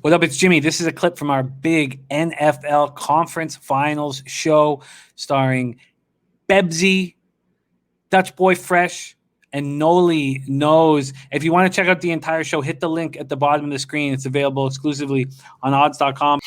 What up? It's Jimmy. This is a clip from our big NFL Conference Finals show starring Bebsy, Dutch Boy Fresh, and Nolly Knows. If you want to check out the entire show, hit the link at the bottom of the screen. It's available exclusively on odds.com.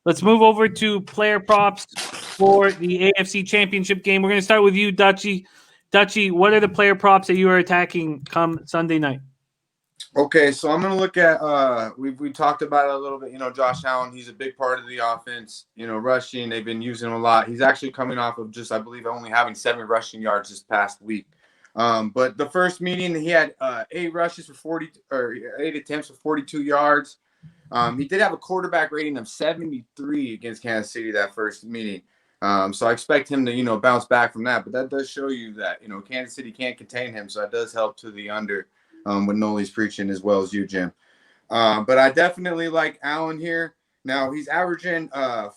Let's move over to player props for the AFC Championship game. We're going to start with you, Dutchy. Dutchy, what are the player props that you are attacking come Sunday night? Okay, so I'm going to look at we talked about it a little bit. Josh Allen, he's a big part of the offense. Rushing, they've been using him a lot. He's actually coming off of just, I believe, only having 7 rushing yards this past week. But the first meeting, he had 8 rushes for 8 attempts for 42 yards. He did have a quarterback rating of 73 against Kansas City that first meeting. So I expect him to, bounce back from that. But that does show you that, Kansas City can't contain him. So that does help to the under. With Nolly's preaching as well as you, Jim. But I definitely like Allen here. Now, he's averaging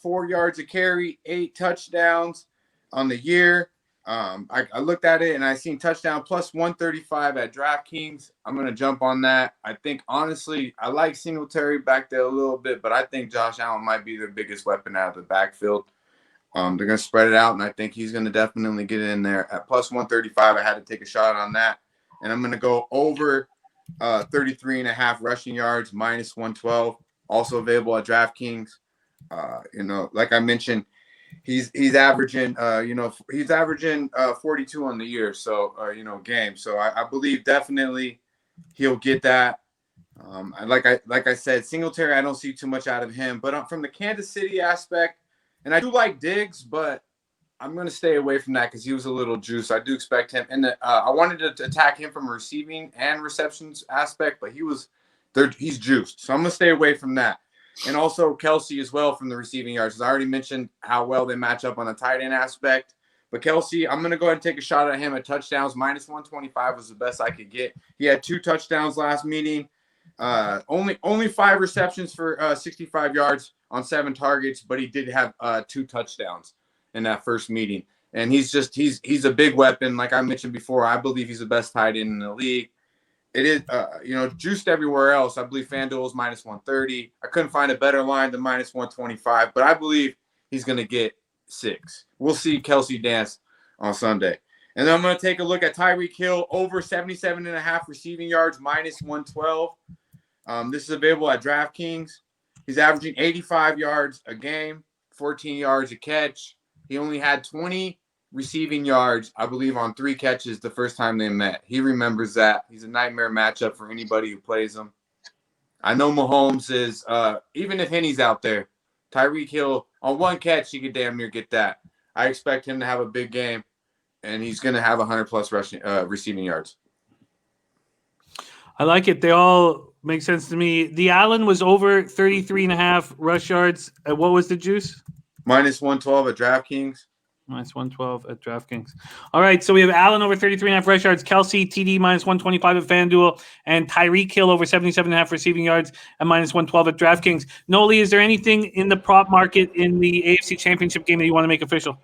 4 yards a carry, 8 touchdowns on the year. I looked at it, and I seen touchdown plus 135 at DraftKings. I'm going to jump on that. I think, honestly, I like Singletary back there a little bit, but I think Josh Allen might be their biggest weapon out of the backfield. They're going to spread it out, and I think he's going to definitely get in there. At plus 135, I had to take a shot on that. And I'm going to go over 33.5 rushing yards, minus 112. Also available at DraftKings. Like I mentioned, he's averaging, he's averaging 42 on the year. So, game. So I believe definitely he'll get that. Like I said, Singletary, I don't see too much out of him. But from the Kansas City aspect, and I do like Diggs, but I'm going to stay away from that because he was a little juice. I do expect him. And I wanted to attack him from a receiving and receptions aspect, but he's juiced. So I'm going to stay away from that. And also Kelsey as well from the receiving yards. I already mentioned how well they match up on the tight end aspect. But Kelsey, I'm going to go ahead and take a shot at him at touchdowns. Minus 125 was the best I could get. He had 2 touchdowns last meeting. Only 5 receptions for 65 yards on 7 targets, but he did have 2 touchdowns in that first meeting. And he's a big weapon. Like I mentioned before, I believe he's the best tight end in the league. It is, juiced everywhere else. I believe FanDuel is minus 130. I couldn't find a better line than minus 125, but I believe he's going to get 6. We'll see Kelsey dance on Sunday. And then I'm going to take a look at Tyreek Hill over 77.5 receiving yards, minus 112. This is available at DraftKings. He's averaging 85 yards a game, 14 yards a catch. He only had 20 receiving yards, I believe, on 3 catches the first time they met. He remembers that. He's a nightmare matchup for anybody who plays him. I know Mahomes is, even if Henny's out there, Tyreek Hill, on 1 catch, he could damn near get that. I expect him to have a big game, and he's going to have 100-plus receiving yards. I like it. They all make sense to me. The Allen was over 33.5 rush yards. What was the juice? Minus 112 at DraftKings. Minus 112 at DraftKings. All right, so we have Allen over 33.5 rush yards, Kelsey, TD minus 125 at FanDuel, and Tyreek Hill over 77.5 receiving yards and minus 112 at DraftKings. Nolly, is there anything in the prop market in the AFC Championship game that you want to make official?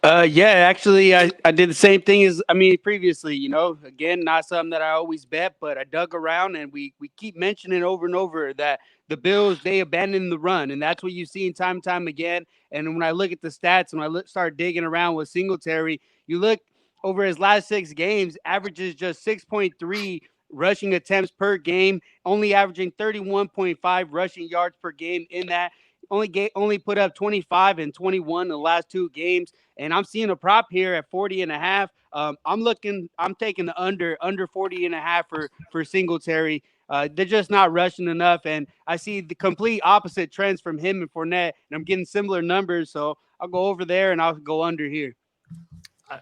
Yeah, actually, I did the same thing as, previously, again, not something that I always bet, but I dug around and we keep mentioning over and over that the Bills, they abandoned the run. And that's what you see time and time again. And when I look at the stats, when I start digging around with Singletary, you look over his last 6 games, averages just 6.3 rushing attempts per game, only averaging 31.5 rushing yards per game in that. Only put up 25 and 21 in the last 2 games. And I'm seeing a prop here at 40.5. I'm taking the under 40.5 for Singletary. They're just not rushing enough. And I see the complete opposite trends from him and Fournette. And I'm getting similar numbers. So I'll go over there and I'll go under here.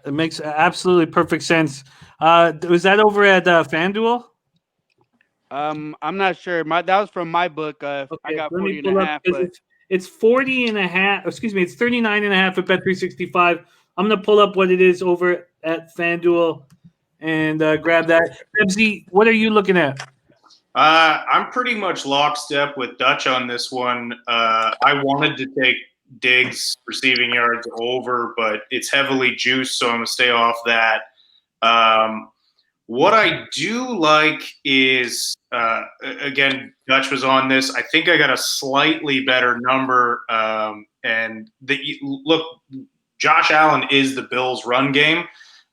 It makes absolutely perfect sense. Was that over at FanDuel? I'm not sure. That was from my book. Okay, I got 40.5. But it's 40.5. Excuse me, it's 39.5 at Bet365. I'm gonna pull up what it is over at FanDuel and grab that. Ebsy, what are you looking at? I'm pretty much lockstep with Dutch on this one. I wanted to take Diggs receiving yards over, but it's heavily juiced, so I'm gonna stay off that. What I do like is, again, Dutch was on this. I think I got a slightly better number. Look, Josh Allen is the Bills' run game.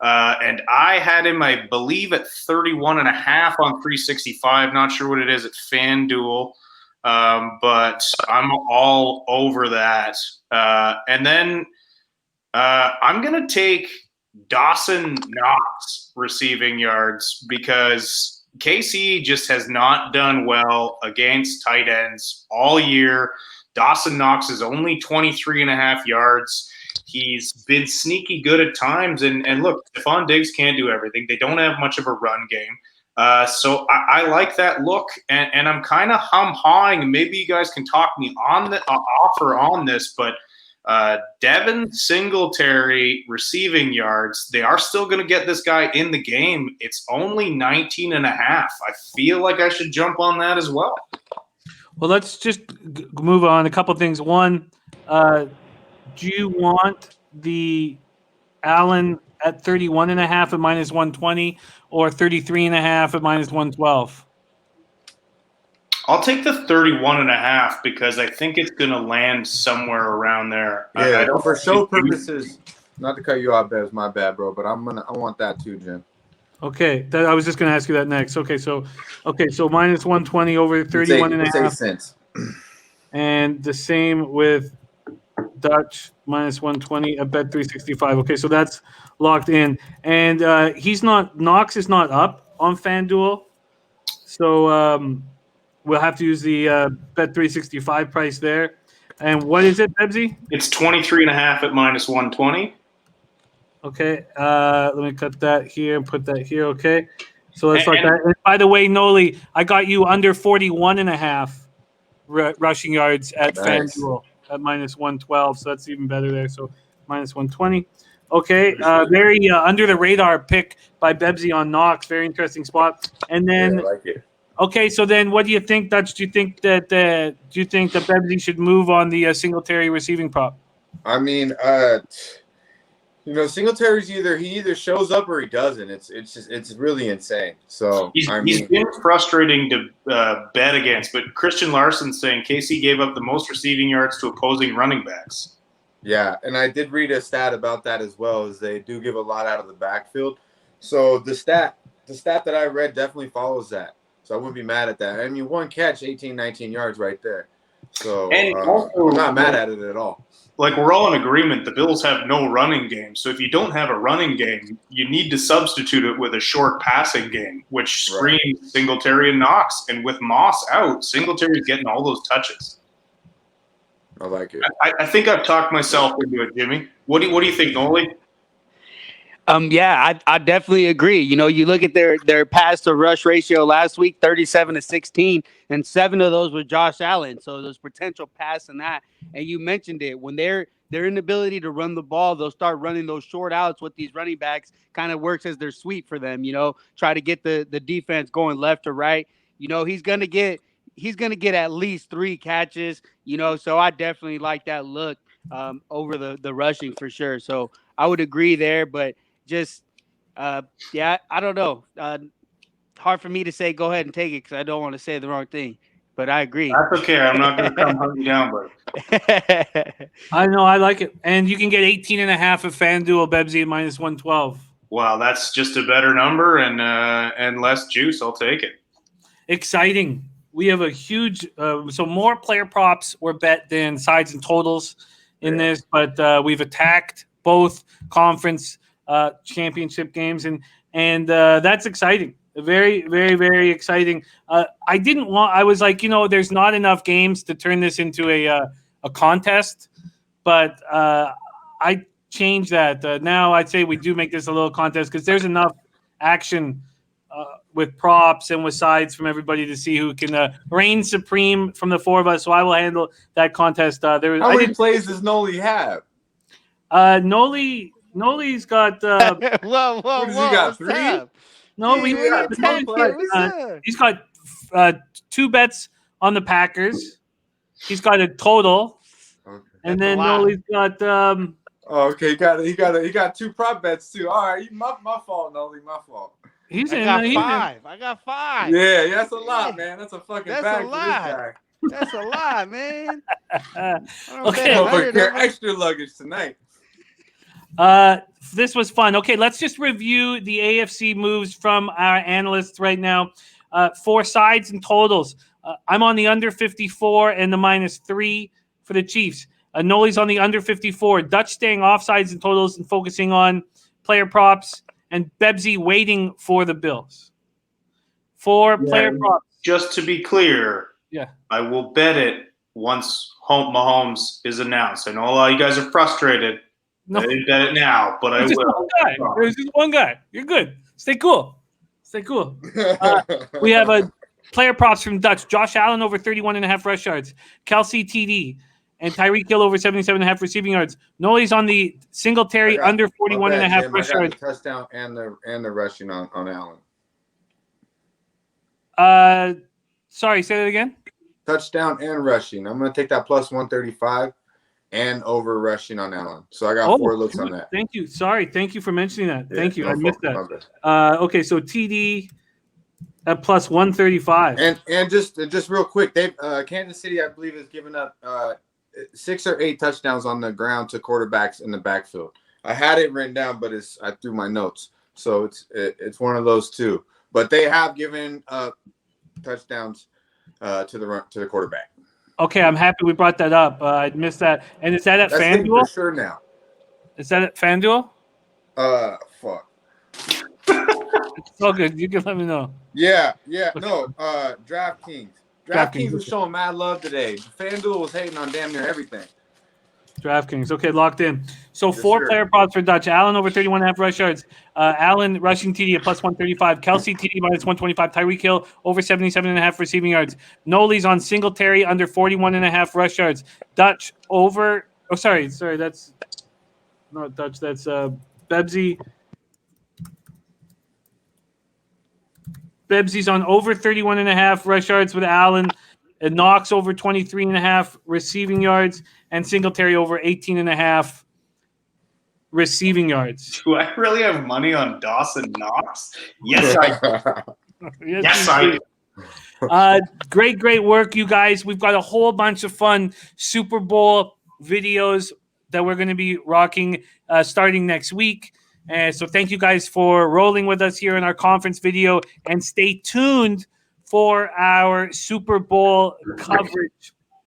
And I had him, I believe, at 31.5 on 365. Not sure what it is at FanDuel, but I'm all over that. And then I'm going to take Dawson Knox receiving yards because KC just has not done well against tight ends all year. Dawson Knox is only 23.5 yards. He's been sneaky good at times. And look, Stephon Diggs can't do everything. They don't have much of a run game. So I like that look, and I'm kind of hum-hawing. Maybe you guys can talk me on the offer on this, but Devin Singletary receiving yards, they are still going to get this guy in the game. It's only 19.5. I feel like I should jump on that as well. Well, let's just move on. A couple things. One, do you want the Allen at 31.5 at -120 or 33.5 at -112? I'll take the 31.5 because I think it's going to land somewhere around there. Yeah, for show purposes, not to cut you off, Bevs, my bad, bro, but I want that too, Jim. Okay, I was just going to ask you that next. Okay, so -120 over 31.5. 8 cents. And the same with Dutch -120 at bet 365. Okay, so that's locked in. And Knox is not up on FanDuel. So we'll have to use the bet 365 price there. And what is it, Bebsy? It's 23.5 at -120. Okay, let me cut that here and put that here. Okay, so let's look that. And by the way, Nolly, I got you under 41.5 rushing yards at FanDuel at -112, so that's even better there. So -120. Okay, very under the radar pick by Bebsy on Knox. Very interesting spot. And then, I like it. Okay, so then what do you think, Dutch? Do you think that Bebsy should move on the Singletary receiving prop? I mean, Singletary's he either shows up or he doesn't. It's really insane. So he's been frustrating to bet against, but Christian Larson's saying KC gave up the most receiving yards to opposing running backs. Yeah, and I did read a stat about that as well, is they do give a lot out of the backfield. So the stat that I read definitely follows that. So I wouldn't be mad at that. I mean, one catch, 18, 19 yards right there. So I'm not mad at it at all. Like, we're all in agreement, the Bills have no running game. So if you don't have a running game, you need to substitute it with a short passing game, which screams Singletary and Knox. And with Moss out, Singletary's getting all those touches. I like it. I think I've talked myself into it, Jimmy. What do you think, Nolly? Yeah, I definitely agree. You look at their pass to rush ratio last week, 37-16, and 7 of those were Josh Allen. So there's potential pass in that. And you mentioned it, when their inability to run the ball, they'll start running those short outs with these running backs. Kind of works as their sweep for them. Try to get the defense going left or right. He's gonna get at least 3 catches. So I definitely like that look over the rushing for sure. So I would agree there, but. Just, I don't know. Hard for me to say go ahead and take it because I don't want to say the wrong thing. But I agree. That's okay. I'm not going to come hunt you down, but I know. I like it. And you can get 18.5 at FanDuel, Bebsy, at -112. Wow, that's just a better number and less juice. I'll take it. Exciting. We have a huge so more player props were bet than sides and totals in this, but we've attacked both conference championship games, and that's exciting. Very, very, very exciting. I was like, there's not enough games to turn this into a contest, but I changed that. Now I'd say we do make this a little contest because there's enough action with props and with sides from everybody to see who can reign supreme from the 4 of us. So I will handle that contest. How many plays does Nolly have? Nolly's got. Whoa! What has he got? 3? No, he's got 2 bets on the Packers. He's got a total, and then Nolly's got. Okay, he got 2 prop bets too. All right, my fault, Nolly, my fault. He's I in. got He's in. 5. I got 5. Yeah, that's a lot, man. That's a fucking That's bag a for this lot. guy. That's a lot, man. I don't Okay. bet Oh, 100 but of them. extra luggage tonight. This was fun. Okay, let's just review the AFC moves from our analysts right now. 4 sides and totals. I'm on the under 54 and the -3 for the Chiefs. Nolly's on the under 54. Dutch staying offsides and totals and focusing on player props. And Bebsy waiting for the Bills. For player props. Just to be clear, Yeah. I will bet it once Mahomes is announced. I know a lot of you guys are frustrated. No. I didn't bet it now, but I There's just will. one guy. There's just one guy. You're good. Stay cool. Stay cool. We have a player props from Dutch. Josh Allen over 31.5 rush yards. Kelsey TD. And Tyreek Hill over 77.5 receiving yards. Nolly's on the Singletary under 41.5 rush yards. The touchdown and the rushing on Allen. Sorry, say that again. Touchdown and rushing. I'm gonna take that plus 135 and over rushing on Allen. So I got 4 looks on that. Thank you. Sorry. Thank you for mentioning that. Yeah, Thank you. no I missed problem. that. Okay, so TD at plus 135. And just real quick, they've Kansas City, I believe, has given up 6 or 8 touchdowns on the ground to quarterbacks in the backfield. I had it written down, but I threw my notes, so it's one of those two. But they have given touchdowns to the quarterback. Okay, I'm happy we brought that up. I missed that. And is that at That's hitting FanDuel? for sure now. Is that at FanDuel? Fuck. It's all good. You can let me know. Yeah. No, DraftKings. DraftKings was okay. showing mad love today. FanDuel was hating on damn near everything. DraftKings. Okay, locked in. So Yes, 4 sir. player props for Dutch. Allen over 31.5 rush yards. Allen rushing TD at plus 135. Kelsey TD minus 125. Tyreek Hill over 77.5 receiving yards. Nolly's on Singletary under 41.5 rush yards. Dutch over. Oh, sorry. That's not Dutch. That's Bebsy. Bebsy's on over 31.5 rush yards with Allen. And Knox over 23.5 receiving yards, and Singletary over 18.5 receiving yards. Do I really have money on Dawson Knox? Yes, I do. Yes, I do. Great work, you guys. We've got a whole bunch of fun Super Bowl videos that we're going to be rocking starting next week. So thank you guys for rolling with us here in our conference video, and stay tuned for our Super Bowl coverage